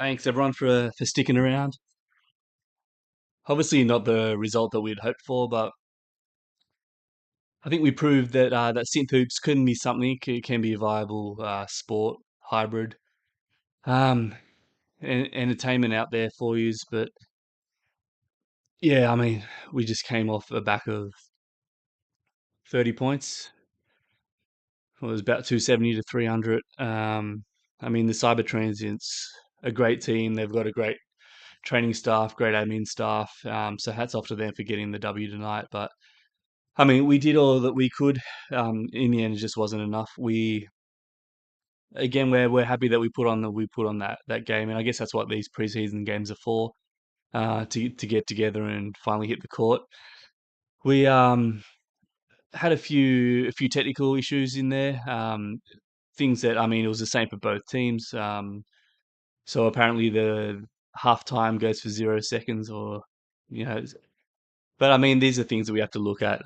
Thanks everyone for sticking around. Obviously not the result that we'd hoped for, but I think we proved that synth hoops can be something. Can be a viable sport hybrid um, entertainment out there for you. But yeah, I mean, we just came off a back of 30 points. It was about 270 to 300. I mean, the Cyber Transients, a great team. They've got a great training staff, great admin staff. So hats off to them for getting the W tonight. But I mean, we did all that we could. In the end, it just wasn't enough. We again, we're happy that we put on that game, and I guess that's what these preseason games are for. To get together and finally hit the court. We had a few technical issues in there. Things that I mean, it was the same for both teams. So apparently the half time goes for 0 seconds, or you know, but I mean, these are things that we have to look at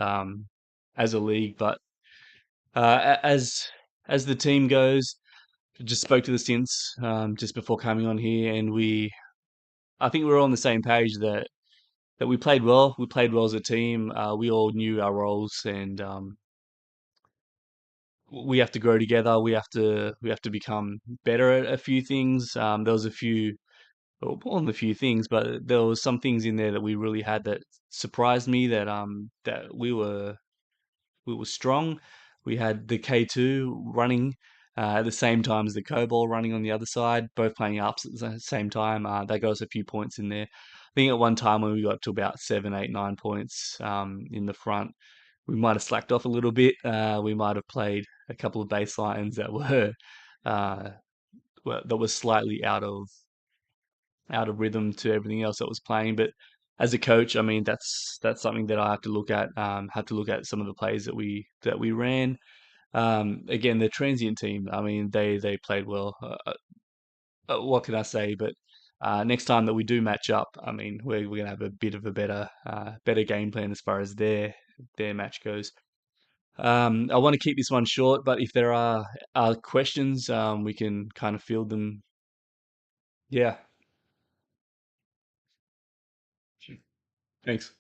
as a league. But as the team goes, just spoke to the Synths just before coming on here, and I think we're all on the same page that we played well. We played well as a team. We all knew our roles, and we have to grow together. We have to become better at a few things. There was a few, well, more than a few things, but there was some things in there that we really had that surprised me that we were strong. We had the K2 running at the same time as the Cobalt running on the other side, both playing ups at the same time. That got us a few points in there. I think at one time when we got to about 7, 8, 9 points in the front, we might have slacked off a little bit. We might have played a couple of baselines that uh, that was slightly out of rhythm to everything else that was playing. But as a coach, I mean, that's something that I have to look at. Have to look at some of the plays that we ran. Again, the transient team. I mean, they played well. What can I say? But next time that we do match up, I mean, we're gonna have a bit of a better game plan as far as their match goes. I want to keep this one short, but if there are questions, we can kind of field them. Yeah. Thanks.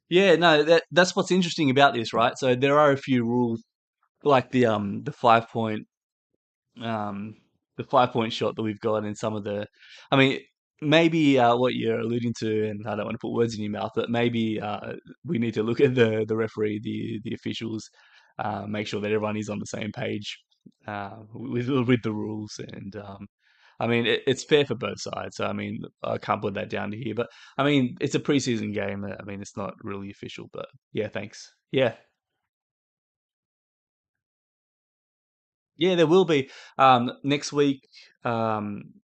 Yeah, no, that's what's interesting about this, right? So there are a few rules, like um the 5 point shot that we've got, and some of the, I mean, maybe what you're alluding to, and I don't want to put words in your mouth, but maybe we need to look at the referee, the officials, make sure that everyone is on the same page with the rules, and I mean, it's fair for both sides. So, I mean, I can't put that down to here, but I mean, it's a preseason game. I mean, it's not really official, but yeah, thanks. Yeah, yeah, there will be next week. I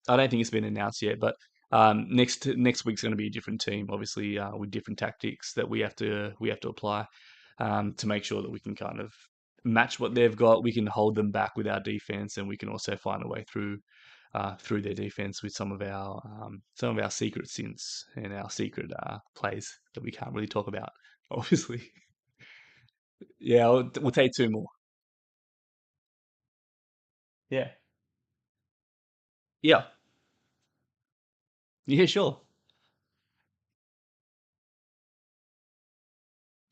don't think it's been announced yet, but next week's going to be a different team, obviously, with different tactics that we have to apply to make sure that we can kind of match what they've got. We can hold them back with our defense, and we can also find a way through their defense with some of our secret sins and our secret plays that we can't really talk about. Obviously, yeah, we'll take two more. Yeah, yeah, yeah, sure.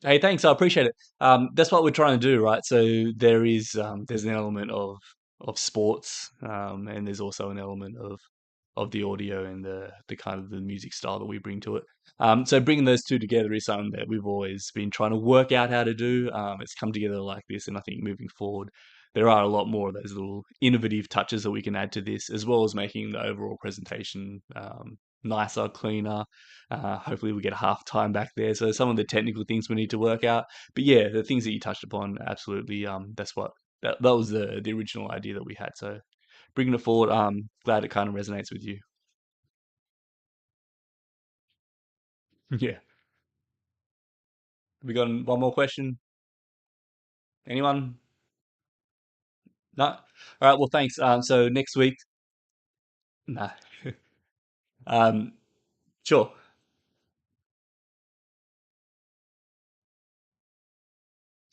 Hey, thanks. I appreciate it. That's what we're trying to do, right? So there's an element of sports, and there's also an element of the audio and the kind of the music style that we bring to it. So bringing those two together is something that we've always been trying to work out how to do. It's come together like this, and I think moving forward, there are a lot more of those little innovative touches that we can add to this, as well as making the overall presentation nicer, cleaner. Hopefully, we get half time back there. So some of the technical things we need to work out. But yeah, the things that you touched upon, absolutely. That was the original idea that we had. So bringing it forward, glad it kind of resonates with you. Yeah. Have we got one more question? Anyone? No? All right. Well, thanks. So next week, nah. Um, sure.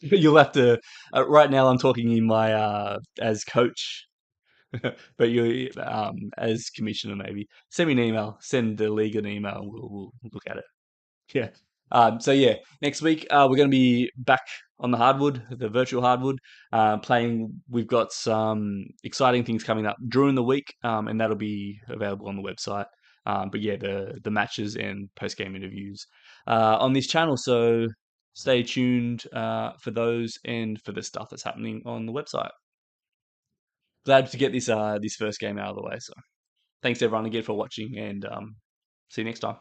You'll have to. Right now, I'm talking in my as coach. But you, as commissioner, maybe send me an email, send the league an email, and we'll look at it. Yeah. So yeah, next week we're going to be back on the hardwood, the virtual hardwood, playing. We've got some exciting things coming up during the week, and that'll be available on the website. But yeah, the matches and post game interviews on this channel. So stay tuned for those and for the stuff that's happening on the website. Glad to get this first game out of the way. So thanks everyone again for watching, and see you next time.